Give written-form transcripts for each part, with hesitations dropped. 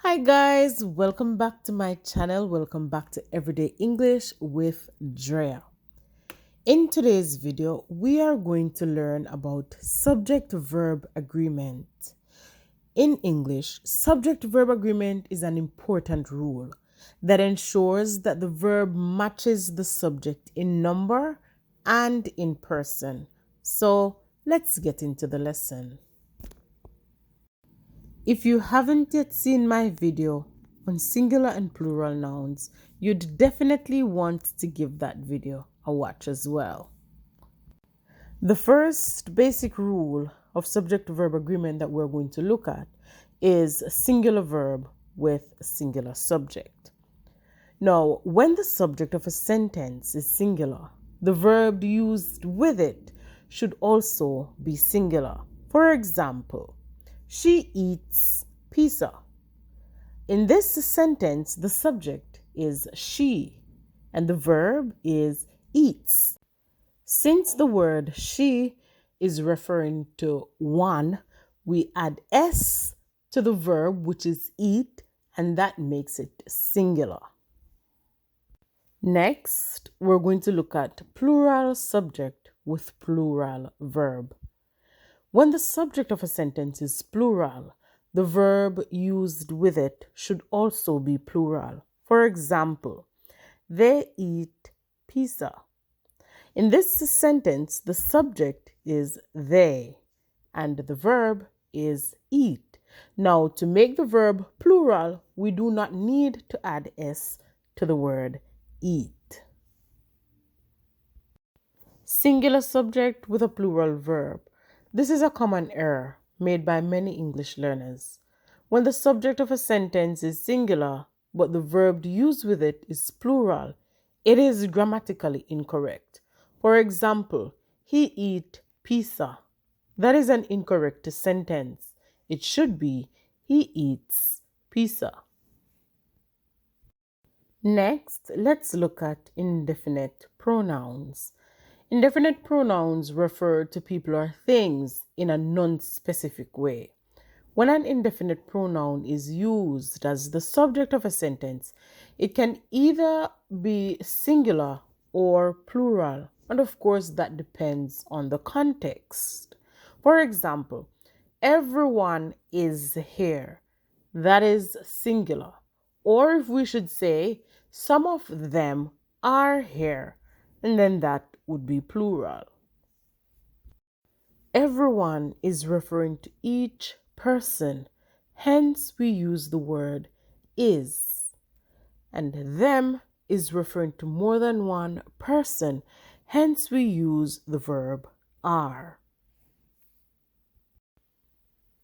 Hi guys, welcome back to my channel. Welcome back to Everyday English with Drea. In today's video, we are going to learn about subject-verb agreement. In English, subject-verb agreement is an important rule that ensures that the verb matches the subject in number and in person. So let's get into the lesson. If you haven't yet seen my video on singular and plural nouns, you'd definitely want to give that video a watch as well. The first basic rule of subject-verb agreement that we're going to look at is a singular verb with a singular subject. Now, when the subject of a sentence is singular, the verb used with it should also be singular. For example, she eats pizza. In this sentence, the subject is she and the verb is eats. Since the word she is referring to one, we add s to the verb, which is eat, and that makes it singular. Next, we're going to look at plural subject with plural verb. When the subject of a sentence is plural, the verb used with it should also be plural. For example, they eat pizza. In this sentence, the subject is they and the verb is eat. Now, to make the verb plural, we do not need to add s to the word eat. Singular subject with a plural verb. This is a common error made by many English learners. When the subject of a sentence is singular, but the verb used with it is plural, it is grammatically incorrect. For example, he eat pizza. That is an incorrect sentence. It should be, he eats pizza. Next, let's look at indefinite pronouns. Indefinite pronouns refer to people or things in a non-specific way. When an indefinite pronoun is used as the subject of a sentence, it can either be singular or plural, and of course that depends on the context. For example, everyone is here. That is singular. Or if we should say, some of them are here, and then that would be plural. Everyone is referring to each person, hence we use the word is. And them is referring to more than one person, hence we use the verb are.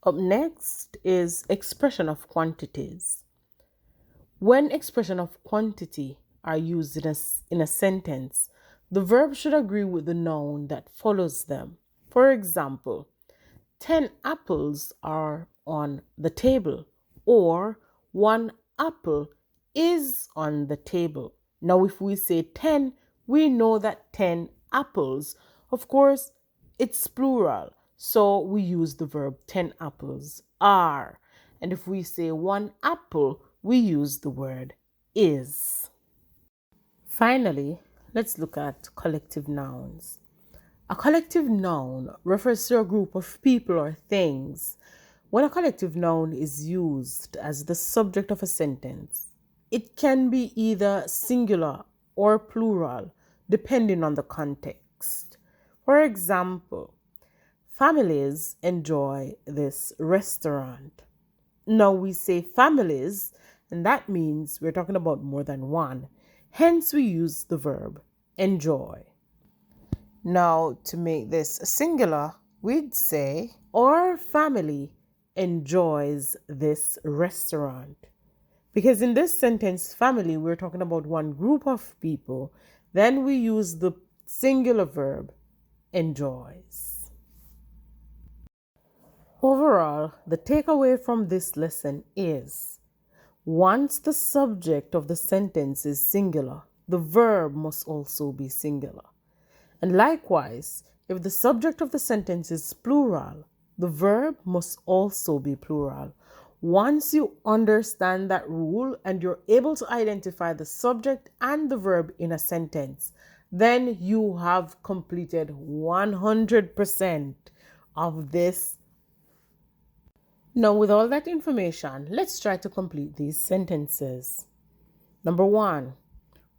Up next is expression of quantities. When expression of quantity are used in a sentence, the verb should agree with the noun that follows them. For example, 10 apples are on the table, or 1 apple is on the table. Now, if we say 10, we know that 10 apples, of course, it's plural. So we use the verb 10 apples are. And if we say 1 apple, we use the word is. Finally, let's look at collective nouns. A collective noun refers to a group of people or things. When a collective noun is used as the subject of a sentence, it can be either singular or plural, depending on the context. For example, families enjoy this restaurant. Now we say families, and that means we're talking about more than one. Hence, we use the verb enjoy. Now, to make this singular, we'd say, our family enjoys this restaurant. Because in this sentence, family, we're talking about one group of people. Then we use the singular verb enjoys. Overall, the takeaway from this lesson is, once the subject of the sentence is singular, the verb must also be singular. And likewise, if the subject of the sentence is plural, the verb must also be plural. Once you understand that rule and you're able to identify the subject and the verb in a sentence, then you have completed 100% of this. Now, with all that information, let's try to complete these sentences. Number 1,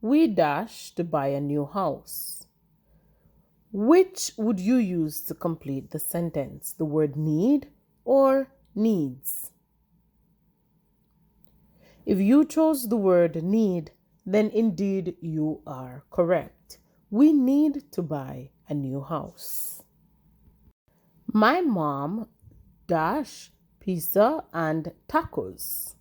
we dash to buy a new house. Which would you use to complete the sentence? The word need or needs? If you chose the word need, then indeed you are correct. We need to buy a new house. My mom dash pizza and tacos.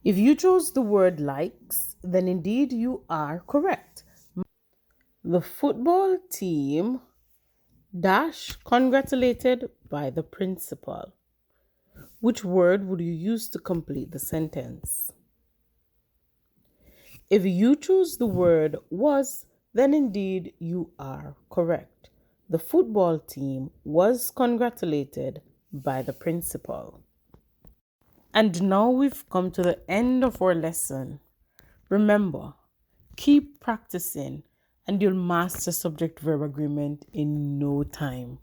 If you chose the word likes, then indeed you are correct. The football team dash congratulated by the principal. Which word would you use to complete the sentence? If you choose the word was, then indeed you are correct. The football team was congratulated by the principal. And now we've come to the end of our lesson. Remember, keep practicing and you'll master subject-verb agreement in no time.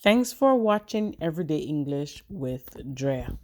Thanks for watching Everyday English with Drea.